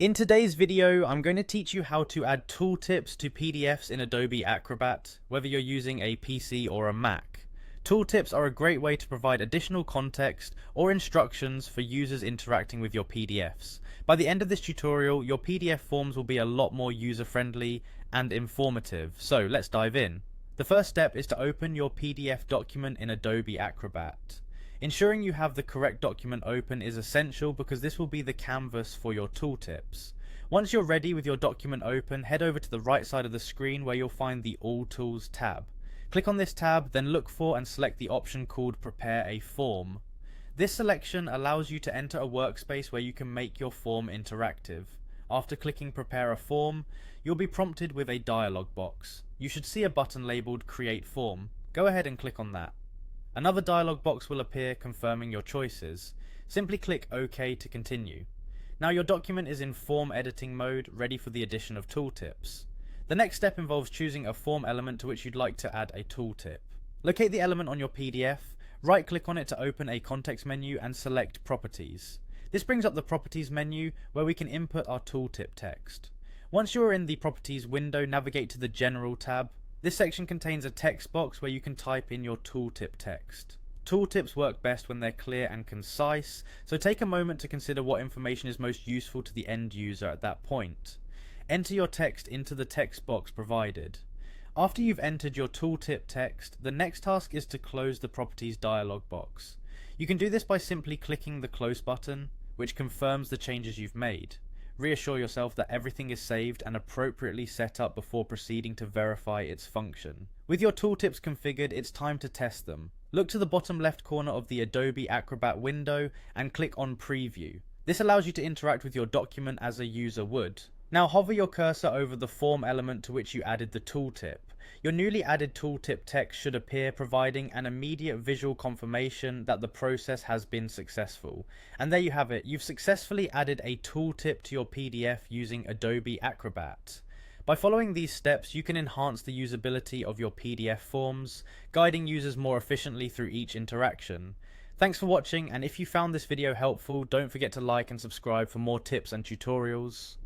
In today's video, I'm going to teach you how to add tooltips to PDFs in Adobe Acrobat, whether you're using a PC or a Mac. Tooltips are a great way to provide additional context or instructions for users interacting with your PDFs. By the end of this tutorial, your PDF forms will be a lot more user-friendly and informative, so let's dive in. The first step is to open your PDF document in Adobe Acrobat. Ensuring you have the correct document open is essential because this will be the canvas for your tooltips. Once you're ready with your document open, head over to the right side of the screen where you'll find the All Tools tab. Click on this tab, then look for and select the option called Prepare a Form. This selection allows you to enter a workspace where you can make your form interactive. After clicking Prepare a Form, you'll be prompted with a dialog box. You should see a button labeled Create Form. Go ahead and click on that. Another dialog box will appear confirming your choices. Simply click OK to continue. Now your document is in form editing mode, ready for the addition of tooltips. The next step involves choosing a form element to which you'd like to add a tooltip. Locate the element on your PDF, right click on it to open a context menu and select Properties. This brings up the Properties menu where we can input our tooltip text. Once you are in the Properties window, navigate to the General tab. This section contains a text box where you can type in your tooltip text. Tooltips work best when they're clear and concise, so take a moment to consider what information is most useful to the end user at that point. Enter your text into the text box provided. After you've entered your tooltip text, the next task is to close the Properties dialog box. You can do this by simply clicking the Close button, which confirms the changes you've made. Reassure yourself that everything is saved and appropriately set up before proceeding to verify its function. With your tooltips configured, it's time to test them. Look to the bottom left corner of the Adobe Acrobat window and click on Preview. This allows you to interact with your document as a user would. Now hover your cursor over the form element to which you added the tooltip. Your newly added tooltip text should appear, providing an immediate visual confirmation that the process has been successful. And there you have it, you've successfully added a tooltip to your PDF using Adobe Acrobat. By following these steps, you can enhance the usability of your PDF forms, guiding users more efficiently through each interaction. Thanks for watching, and if you found this video helpful, don't forget to like and subscribe for more tips and tutorials.